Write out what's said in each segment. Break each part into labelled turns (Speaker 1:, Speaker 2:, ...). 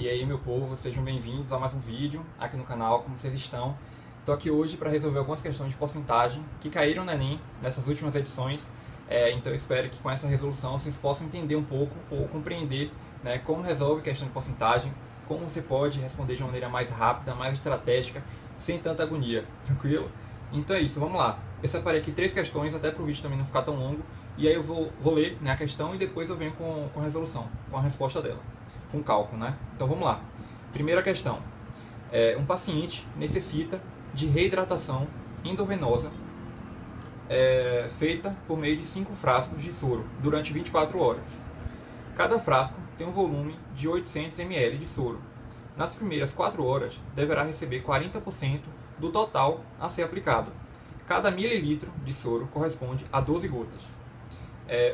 Speaker 1: E aí, meu povo, sejam bem-vindos a mais um vídeo aqui no canal. Como vocês estão? Estou aqui hoje para resolver algumas questões de porcentagem que caíram no Enem nessas últimas edições. Então eu espero que com essa resolução vocês possam entender um pouco ou compreender, né, como resolve questão de porcentagem, como você pode responder de uma maneira mais rápida, mais estratégica, sem tanta agonia, tranquilo? Então é isso, vamos lá. Eu separei aqui 3 questões, até para o vídeo também não ficar tão longo, e aí eu vou ler, né, a questão e depois eu venho com a resolução, com a resposta dela, com cálculo, né? Então vamos lá. Primeira questão. Um paciente necessita de reidratação endovenosa feita por meio de 5 frascos de soro durante 24 horas. Cada frasco tem um volume de 800 ml de soro. Nas primeiras 4 horas, deverá receber 40% do total a ser aplicado. Cada mililitro de soro corresponde a 12 gotas.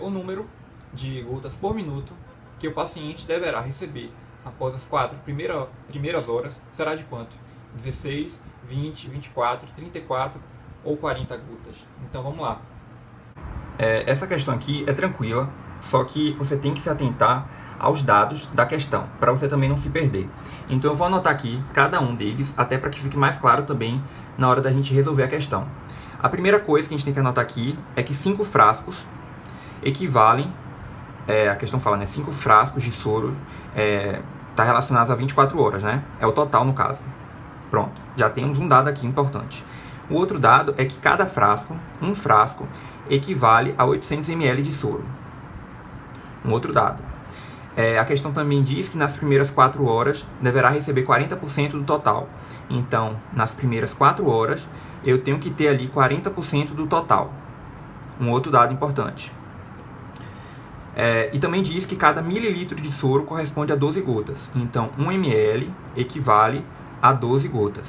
Speaker 1: O número de gotas por minuto que o paciente deverá receber após as 4 primeiras horas será de quanto? 16, 20, 24, 34 ou 40 gotas. Então vamos lá. Essa questão aqui é tranquila, só que você tem que se atentar aos dados da questão, para você também não se perder. Então eu vou anotar aqui cada um deles, até para que fique mais claro também na hora da gente resolver a questão. A primeira coisa que a gente tem que anotar aqui é que 5 frascos equivalem, a questão fala, né, 5 frascos de soro está relacionados a 24 horas, né? É o total no caso. Pronto, já temos um dado aqui importante. O outro dado é que cada frasco, um frasco, equivale a 800 ml de soro. Um outro dado. A questão também diz que nas primeiras 4 horas deverá receber 40% do total. Então, nas primeiras 4 horas, eu tenho que ter ali 40% do total. Um outro dado importante. E também diz que cada mililitro de soro corresponde a 12 gotas. Então, 1 ml equivale a 12 gotas.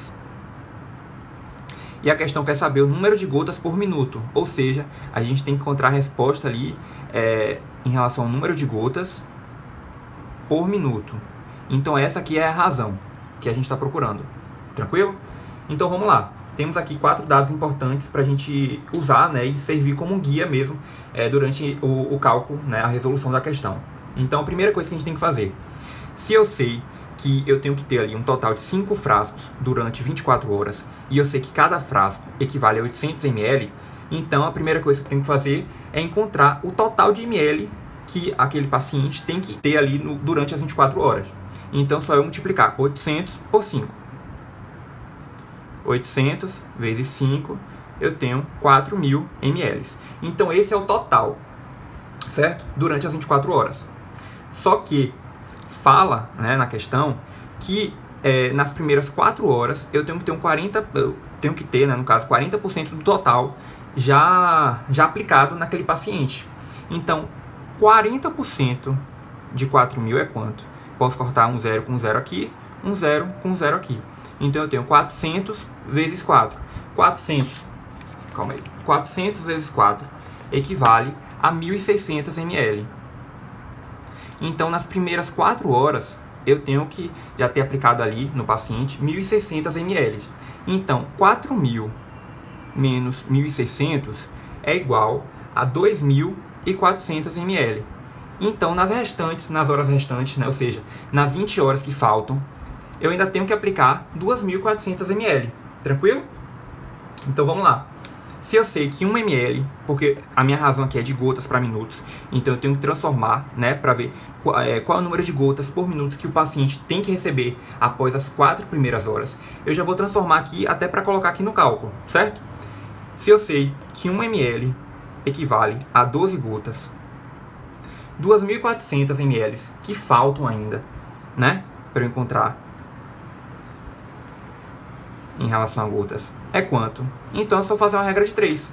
Speaker 1: E a questão quer saber o número de gotas por minuto. Ou seja, a gente tem que encontrar a resposta ali em relação ao número de gotas por minuto. Então, essa aqui é a razão que a gente está procurando. Tranquilo? Então, vamos lá. Temos aqui 4 dados importantes para a gente usar, né, e servir como um guia mesmo durante o cálculo, né, a resolução da questão. Então, a primeira coisa que a gente tem que fazer, se eu sei que eu tenho que ter ali um total de 5 frascos durante 24 horas e eu sei que cada frasco equivale a 800 ml, então a primeira coisa que eu tenho que fazer é encontrar o total de ml que aquele paciente tem que ter ali durante as 24 horas. Então, só eu multiplicar 800 por 5. 800 vezes 5, eu tenho 4.000 ml. Então, esse é o total, certo? Durante as 24 horas. Só que fala, né, na questão que nas primeiras 4 horas eu tenho que ter né, no caso, 40% do total já aplicado naquele paciente. Então, 40% de 4.000 é quanto? Posso cortar um 0 com 0 aqui, um 0 com 0 aqui. Então, eu tenho 400 vezes 4. 400 vezes 4 equivale a 1.600 ml. Então, nas primeiras 4 horas, eu tenho que já ter aplicado ali no paciente 1.600 ml. Então, 4.000 menos 1.600 é igual a 2.400 ml. Então, nas horas restantes, né, ou seja, nas 20 horas que faltam, eu ainda tenho que aplicar 2.400 ml. Tranquilo? Então, vamos lá. Se eu sei que 1 ml, porque a minha razão aqui é de gotas para minutos, então eu tenho que transformar, né, para ver qual é o número de gotas por minuto que o paciente tem que receber após as 4 primeiras horas. Eu já vou transformar aqui até para colocar aqui no cálculo, certo? Se eu sei que 1 ml equivale a 12 gotas, 2.400 ml que faltam ainda, né, para eu encontrar em relação a gotas, é quanto? Então é só fazer uma regra de 3.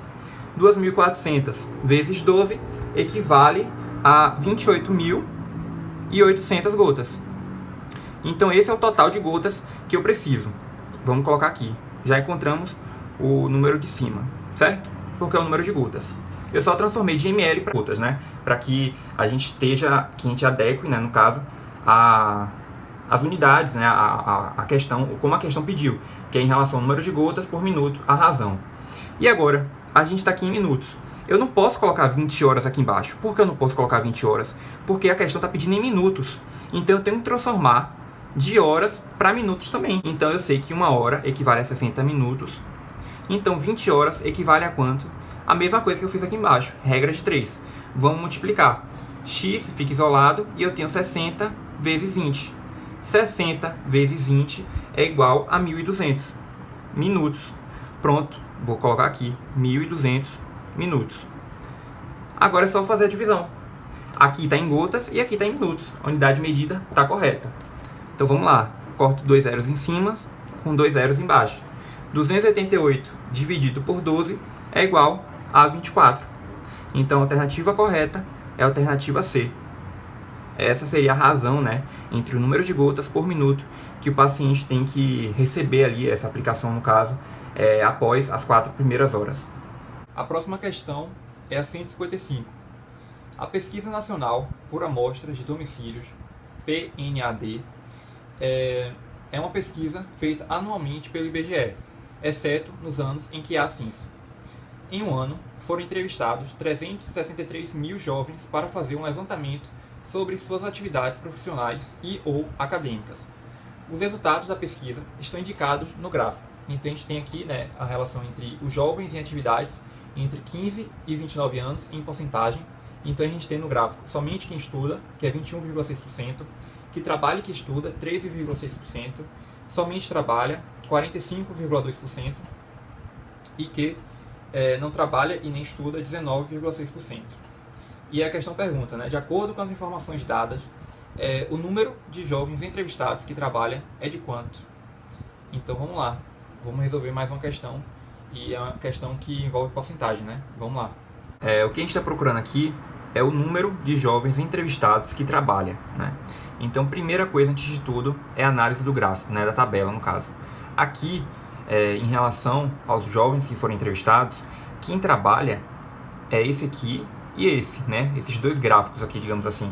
Speaker 1: 2.400 vezes 12 equivale a 28.800 gotas. Então esse é o total de gotas que eu preciso. Vamos colocar aqui. Já encontramos o número de cima, certo? Porque é o número de gotas. Eu só transformei de ml para gotas, né? Para que a gente adeque, né, no caso, as unidades, né, a questão, como a questão pediu, que é em relação ao número de gotas por minuto, a razão. E agora, a gente está aqui em minutos. Eu não posso colocar 20 horas aqui embaixo. Por que eu não posso colocar 20 horas? Porque a questão está pedindo em minutos. Então eu tenho que transformar de horas para minutos também. Então eu sei que 1 hora equivale a 60 minutos. Então 20 horas equivale a quanto? A mesma coisa que eu fiz aqui embaixo, regra de 3. Vamos multiplicar. X fica isolado e eu tenho 60 vezes 20. 60 vezes 20 é igual a 1.200 minutos. Pronto, vou colocar aqui 1.200 minutos. Agora é só fazer a divisão. Aqui está em gotas e aqui está em minutos. A unidade medida está correta. Então vamos lá. Corto 2 zeros em cima com 2 zeros embaixo. 288 dividido por 12 é igual a 24. Então a alternativa correta é a alternativa C. Essa seria a razão, né, entre o número de gotas por minuto que o paciente tem que receber ali, essa aplicação no caso, após as 4 primeiras horas. A próxima questão é a 155. A Pesquisa Nacional por Amostras de Domicílios, PNAD, é uma pesquisa feita anualmente pelo IBGE, exceto nos anos em que há censo. Em um ano, foram entrevistados 363 mil jovens para fazer um levantamento sobre suas atividades profissionais e ou acadêmicas. Os resultados da pesquisa estão indicados no gráfico. Então a gente tem aqui, né, a relação entre os jovens em atividades entre 15 e 29 anos em porcentagem. Então a gente tem no gráfico somente quem estuda, que é 21,6%, que trabalha e que estuda, 13,6%, somente trabalha, 45,2%, e que não trabalha e nem estuda, 19,6%. E a questão pergunta, né, de acordo com as informações dadas, o número de jovens entrevistados que trabalham é de quanto? Então vamos lá, vamos resolver mais uma questão, e é uma questão que envolve porcentagem, né? Vamos lá. O que a gente está procurando aqui é o número de jovens entrevistados que trabalham, né? Então, primeira coisa, antes de tudo, é a análise do gráfico, né, da tabela, no caso. Aqui, em relação aos jovens que foram entrevistados, quem trabalha é esse aqui e esse, né? Esses dois gráficos aqui, digamos assim.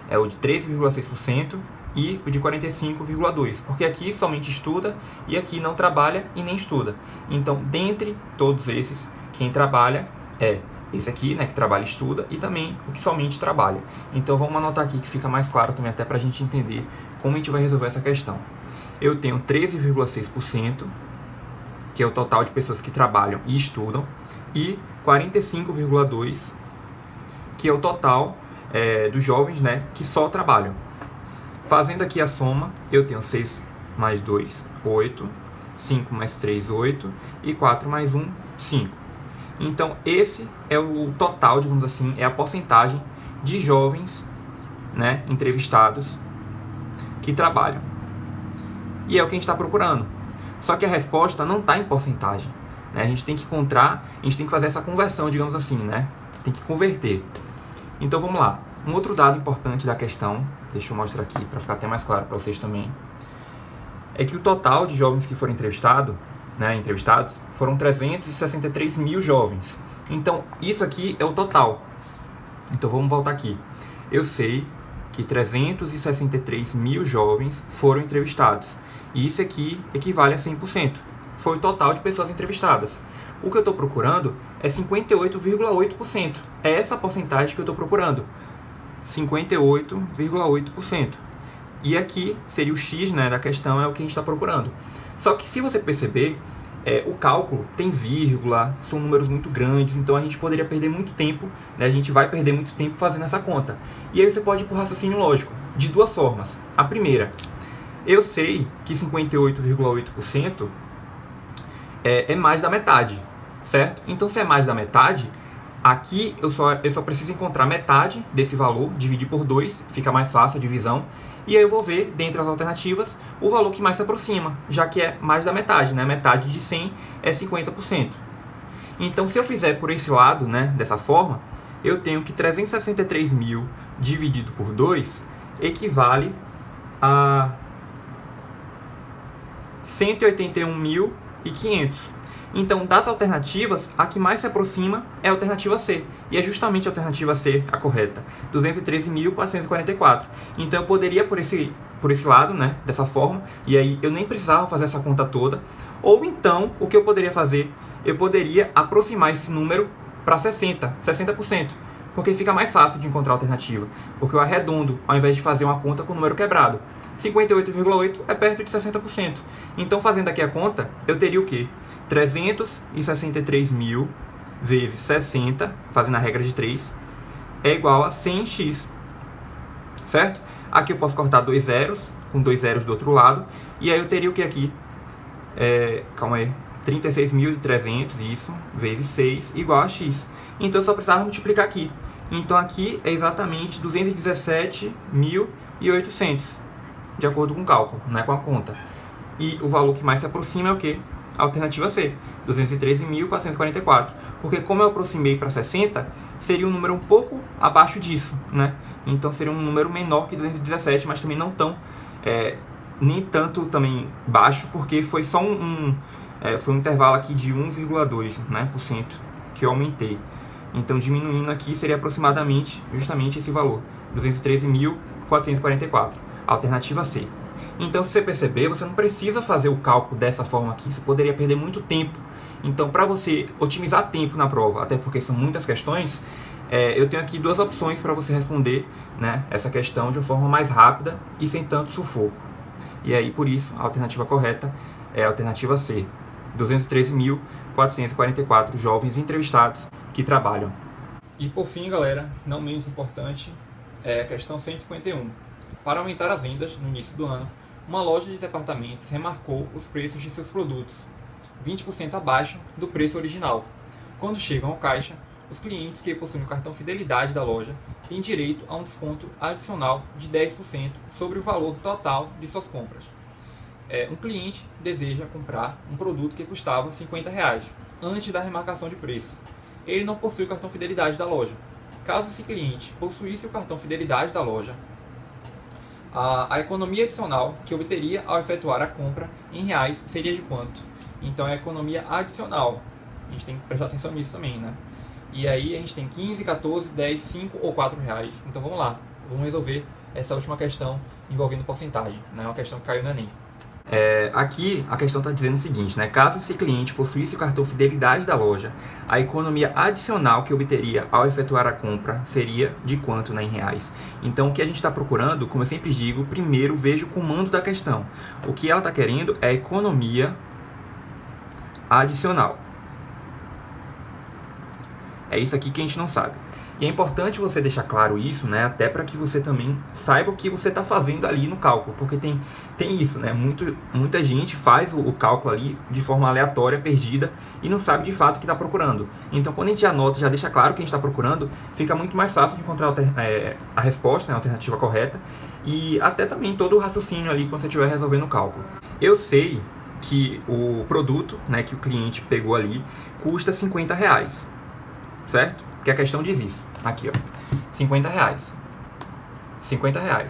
Speaker 1: É o de 13,6% e o de 45,2%. Porque aqui somente estuda e aqui não trabalha e nem estuda. Então, dentre todos esses, quem trabalha é esse aqui, né, que trabalha e estuda, e também o que somente trabalha. Então vamos anotar aqui que fica mais claro também, até para a gente entender como a gente vai resolver essa questão. Eu tenho 13,6%, que é o total de pessoas que trabalham e estudam, e 45,2%, que é o total dos jovens, né, que só trabalham. Fazendo aqui a soma, eu tenho 6 mais 2, 8, 5 mais 3, 8, e 4 mais 1, 5. Então, esse é o total, digamos assim, é a porcentagem de jovens, né, entrevistados que trabalham. E é o que a gente está procurando. Só que a resposta não está em porcentagem, né? A gente tem que encontrar, a gente tem que fazer essa conversão, digamos assim, né? Tem que converter. Então, vamos lá. Um outro dado importante da questão, deixa eu mostrar aqui para ficar até mais claro para vocês também, é que o total de jovens que foram entrevistados foram 363 mil jovens. Então, isso aqui é o total. Então, vamos voltar aqui. Eu sei que 363 mil jovens foram entrevistados. E isso aqui equivale a 100%. Foi o total de pessoas entrevistadas. O que eu estou procurando é 58,8%. É essa porcentagem que eu estou procurando. 58,8%. E aqui seria o X, né, da questão, é o que a gente está procurando. Só que se você perceber, o cálculo tem vírgula, são números muito grandes, então a gente poderia perder muito tempo, né, a gente vai perder muito tempo fazendo essa conta. E aí você pode ir para o raciocínio lógico, de duas formas. A primeira, eu sei que 58,8% é mais da metade, certo? Então se é mais da metade, aqui eu só preciso encontrar metade desse valor, dividir por 2, fica mais fácil a divisão. E aí eu vou ver, dentre as alternativas, o valor que mais se aproxima, já que é mais da metade, né? Metade de 100 é 50%. Então, se eu fizer por esse lado, né, dessa forma, eu tenho que 363 mil dividido por 2 equivale a 181.500. Então, das alternativas, a que mais se aproxima é a alternativa C. E é justamente a alternativa C a correta. 213.444. Então, eu poderia por esse lado, né, dessa forma, e aí eu nem precisava fazer essa conta toda. Ou então, o que eu poderia fazer? Eu poderia aproximar esse número para 60%. Porque fica mais fácil de encontrar a alternativa. Porque eu arredondo, ao invés de fazer uma conta com o número quebrado. 58,8 é perto de 60%. Então, fazendo aqui a conta, eu teria o quê? 363 mil vezes 60, fazendo a regra de 3, é igual a 100x, certo? Aqui eu posso cortar 2 zeros, com 2 zeros do outro lado, e aí eu teria o que aqui? 36.300, isso, vezes 6, igual a x. Então eu só precisava multiplicar aqui. Então aqui é exatamente 217.800, de acordo com o cálculo, né, com a conta. E o valor que mais se aproxima é o quê? A alternativa C, 213.444. Porque como eu aproximei para 60, seria um número um pouco abaixo disso, né? Então seria um número menor que 217, mas também não tão, nem tanto também baixo, porque foi só foi um intervalo aqui de 1,2%, né, por cento que eu aumentei. Então diminuindo aqui seria aproximadamente justamente esse valor, 213.444, alternativa C. Então, se você perceber, você não precisa fazer o cálculo dessa forma aqui, você poderia perder muito tempo. Então, para você otimizar tempo na prova, até porque são muitas questões, eu tenho aqui duas opções para você responder, né, essa questão de uma forma mais rápida e sem tanto sufoco. E aí, por isso, a alternativa correta é a alternativa C, 213.444 jovens entrevistados que trabalham. E por fim, galera, não menos importante, é a questão 151. Para aumentar as vendas no início do ano, uma loja de departamentos remarcou os preços de seus produtos 20% abaixo do preço original. Quando chegam ao caixa, os clientes que possuem o cartão Fidelidade da loja têm direito a um desconto adicional de 10% sobre o valor total de suas compras. Um cliente deseja comprar um produto que custava R$50 antes da remarcação de preço. Ele não possui o cartão Fidelidade da loja. Caso esse cliente possuísse o cartão Fidelidade da loja, a economia adicional que obteria ao efetuar a compra em reais seria de quanto? Então é a economia adicional. A gente tem que prestar atenção nisso também, né? E aí a gente tem 15, 14, 10, 5 ou 4 reais. Então vamos lá, vamos resolver essa última questão envolvendo porcentagem, né? Uma questão que caiu no Enem. Aqui a questão está dizendo o seguinte, né? Caso esse cliente possuísse o cartão Fidelidade da loja, a economia adicional que obteria ao efetuar a compra seria de quanto, né, em reais? Então o que a gente está procurando, como eu sempre digo, primeiro veja o comando da questão. O que ela está querendo é a economia adicional. É isso aqui que a gente não sabe. E é importante você deixar claro isso, né? Até para que você também saiba o que você está fazendo ali no cálculo. Porque tem isso, né? Muita gente faz o cálculo ali de forma aleatória, perdida, e não sabe de fato o que está procurando. Então, quando a gente anota, já deixa claro o que a gente está procurando, fica muito mais fácil de encontrar a resposta, né? A alternativa correta. E até também todo o raciocínio ali quando você estiver resolvendo o cálculo. Eu sei que o produto, né, que o cliente pegou ali custa R$50, certo? Que a questão diz isso. Aqui, ó. R$50. R$50.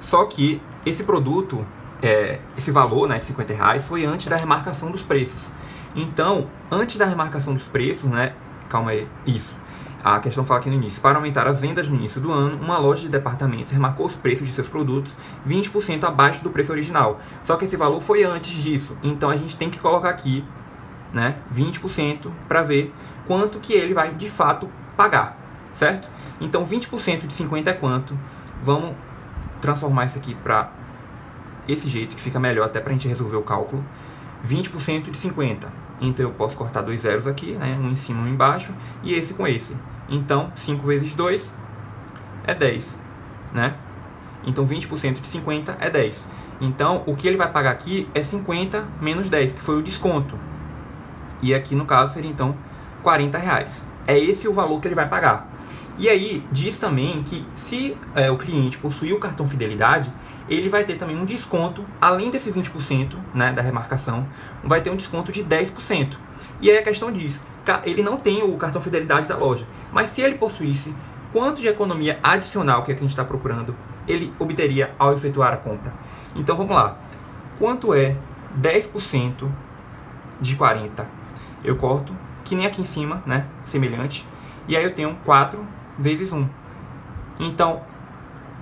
Speaker 1: Só que esse produto, esse valor, né, de R$50 foi antes da remarcação dos preços. Então, antes da remarcação dos preços, né, calma aí, isso. A questão fala aqui no início. Para aumentar as vendas no início do ano, uma loja de departamentos remarcou os preços de seus produtos 20% abaixo do preço original. Só que esse valor foi antes disso. Então, a gente tem que colocar aqui, né, 20% para ver quanto que ele vai de fato pagar, certo? Então 20% de 50 é quanto? Vamos transformar isso aqui para esse jeito que fica melhor até para a gente resolver o cálculo. 20% de 50, então eu posso cortar 2 zeros aqui, né? Um em cima e um embaixo, e esse com esse. Então 5 vezes 2 é 10, né? Então 20% de 50 é 10. Então o que ele vai pagar aqui é 50 menos 10, que foi o desconto. E aqui no caso seria então R$40. É esse o valor que ele vai pagar. E aí diz também que se o cliente possuir o cartão Fidelidade, ele vai ter também um desconto, além desse 20%, né, da remarcação, vai ter um desconto de 10%. E aí a questão diz, ele não tem o cartão Fidelidade da loja, mas se ele possuísse, quanto de economia adicional, que é que a gente está procurando, ele obteria ao efetuar a compra? Então vamos lá. Quanto é 10% de 40? Eu corto, que nem aqui em cima, né, semelhante, e aí eu tenho 4 vezes 1. Então,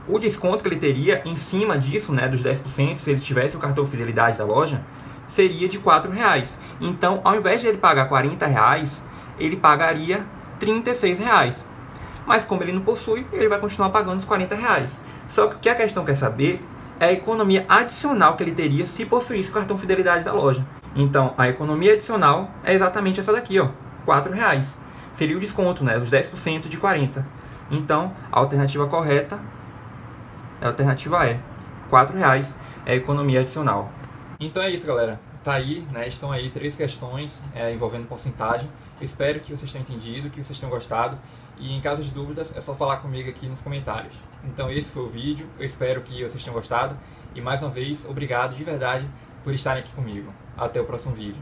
Speaker 1: o desconto que ele teria em cima disso, né, dos 10%, se ele tivesse o cartão Fidelidade da loja, seria de R$4. Então, ao invés de ele pagar R$40, ele pagaria R$36. Mas como ele não possui, ele vai continuar pagando os R$40. Só que o que a questão quer saber é a economia adicional que ele teria se possuísse o cartão Fidelidade da loja. Então, a economia adicional é exatamente essa daqui, ó, R$4. Seria o desconto, né, os 10% de 40. Então, a alternativa correta, a alternativa é R$4 é a economia adicional. Então é isso, galera. Tá aí, né? Estão aí 3 questões envolvendo porcentagem. Eu espero que vocês tenham entendido, que vocês tenham gostado. E em caso de dúvidas, é só falar comigo aqui nos comentários. Então esse foi o vídeo. Eu espero que vocês tenham gostado. E mais uma vez, obrigado de verdade por estarem aqui comigo. Até o próximo vídeo.